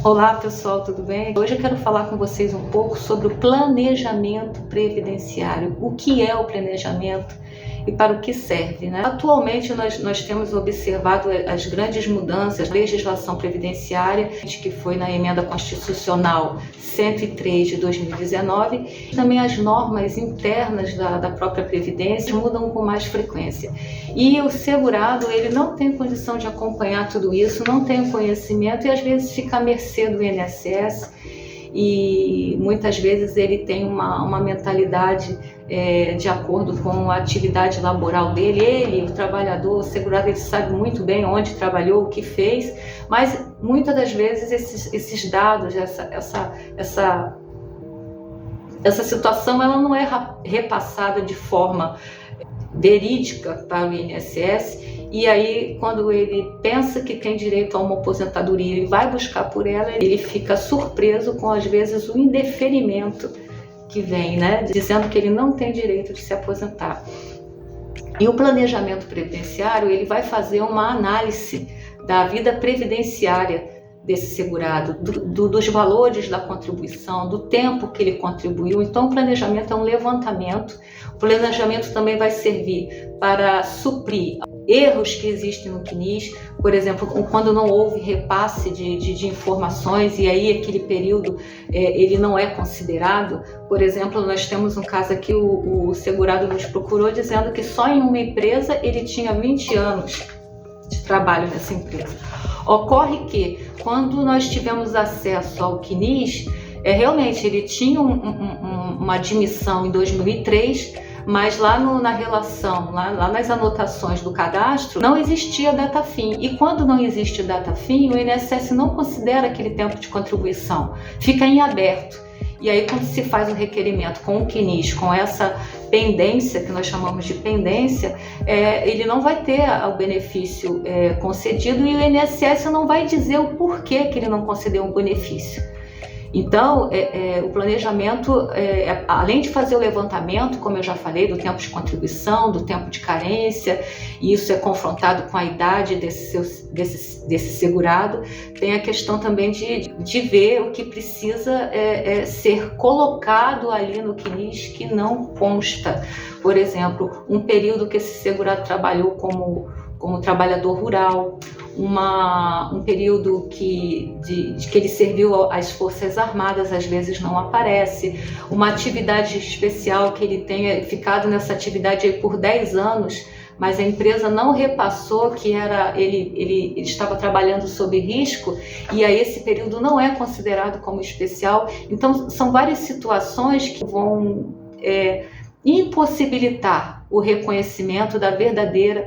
Olá pessoal, tudo bem? Hoje eu quero falar com vocês um pouco sobre o planejamento previdenciário. O que é o planejamento e para o que serve, né? Atualmente nós temos observado as grandes mudanças na legislação previdenciária, que foi na Emenda Constitucional 103 de 2019, e também as normas internas da própria Previdência mudam com mais frequência. E o segurado, ele não tem condição de acompanhar tudo isso, não tem o conhecimento e às vezes fica à mercê do INSS, e muitas vezes ele tem uma mentalidade de acordo com a atividade laboral dele. Ele, o trabalhador, o segurado, ele sabe muito bem onde trabalhou, o que fez, mas muitas das vezes esses dados, essa situação, ela não é repassada de forma verídica para o INSS. E aí, quando ele pensa que tem direito a uma aposentadoria e vai buscar por ela, ele fica surpreso com, às vezes, o indeferimento que vem, né? Dizendo que ele não tem direito de se aposentar. E o planejamento previdenciário, ele vai fazer uma análise da vida previdenciária desse segurado, dos valores da contribuição, do tempo que ele contribuiu. Então, o planejamento é um levantamento. O planejamento também vai servir para suprir erros que existem no CNIS, por exemplo, quando não houve repasse de informações e aí aquele período ele não é considerado. Por exemplo, nós temos um caso aqui, o segurado nos procurou dizendo que só em uma empresa ele tinha 20 anos de trabalho nessa empresa. Ocorre que, quando nós tivemos acesso ao CNIS, realmente ele tinha uma admissão em 2003, mas lá na relação, lá nas anotações do cadastro, não existia data fim. E quando não existe data fim, o INSS não considera aquele tempo de contribuição, fica em aberto. E aí, quando se faz o requerimento com o CNIS, com essa pendência, que nós chamamos de pendência, ele não vai ter o benefício concedido, e o INSS não vai dizer o porquê que ele não concedeu um benefício. Então, o planejamento, além de fazer o levantamento, como eu já falei, do tempo de contribuição, do tempo de carência, e isso é confrontado com a idade desse segurado, tem a questão também de ver o que precisa ser colocado ali no CNIS que não consta. Por exemplo, um período que esse segurado trabalhou como trabalhador rural, um período que ele serviu às Forças Armadas, às vezes não aparece, uma atividade especial que ele tenha ficado nessa atividade aí por 10 anos, mas a empresa não repassou que ele estava trabalhando sob risco, e aí esse período não é considerado como especial. Então, são várias situações que vão impossibilitar o reconhecimento da verdadeira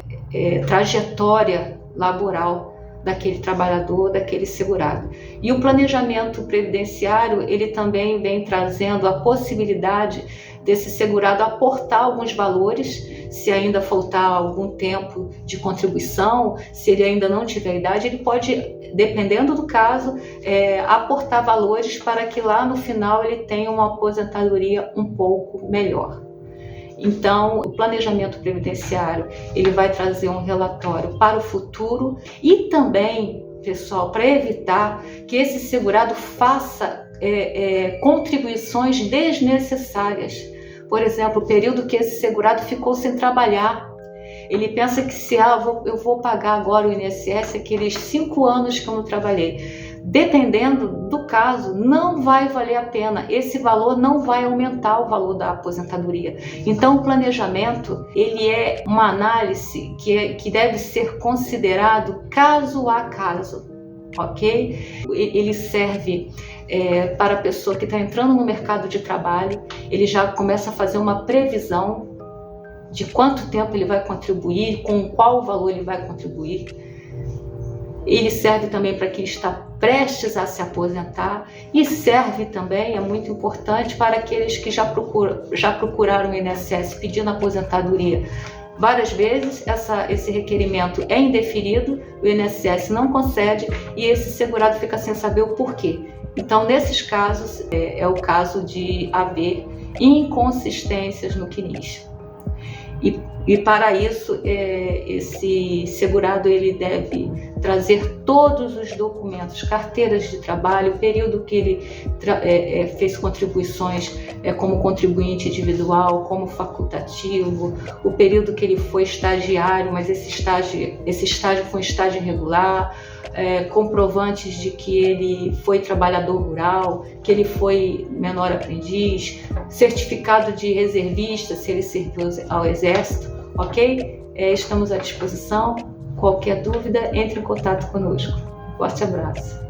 trajetória laboral daquele trabalhador, daquele segurado. E o planejamento previdenciário, ele também vem trazendo a possibilidade desse segurado aportar alguns valores, se ainda faltar algum tempo de contribuição, se ele ainda não tiver idade, ele pode, dependendo do caso, aportar valores para que lá no final ele tenha uma aposentadoria um pouco melhor. Então, o planejamento previdenciário, ele vai trazer um relatório para o futuro e também, pessoal, para evitar que esse segurado faça contribuições desnecessárias. Por exemplo, o período que esse segurado ficou sem trabalhar. Ele pensa que eu vou pagar agora o INSS aqueles 5 anos que eu não trabalhei. Dependendo do caso, não vai valer a pena. Esse valor não vai aumentar o valor da aposentadoria. Então, o planejamento, ele é uma análise que deve ser considerado caso a caso, ok? Ele serve para a pessoa que está entrando no mercado de trabalho. Ele já começa a fazer uma previsão de quanto tempo ele vai contribuir, com qual valor ele vai contribuir. Ele serve também para quem está prestes a se aposentar, e serve também, é muito importante, para aqueles que já procuraram o INSS pedindo aposentadoria várias vezes. Esse requerimento é indeferido, o INSS não concede e esse segurado fica sem saber o porquê. Então, nesses casos, é o caso de haver inconsistências no CNIS. E para isso, esse segurado ele deve trazer todos os documentos, carteiras de trabalho, o período que ele fez contribuições como contribuinte individual, como facultativo, o período que ele foi estagiário, mas esse estágio foi um estágio irregular, comprovantes de que ele foi trabalhador rural, que ele foi menor aprendiz, certificado de reservista, se ele serviu ao Exército, ok? Estamos à disposição. Qualquer dúvida, entre em contato conosco. Forte abraço.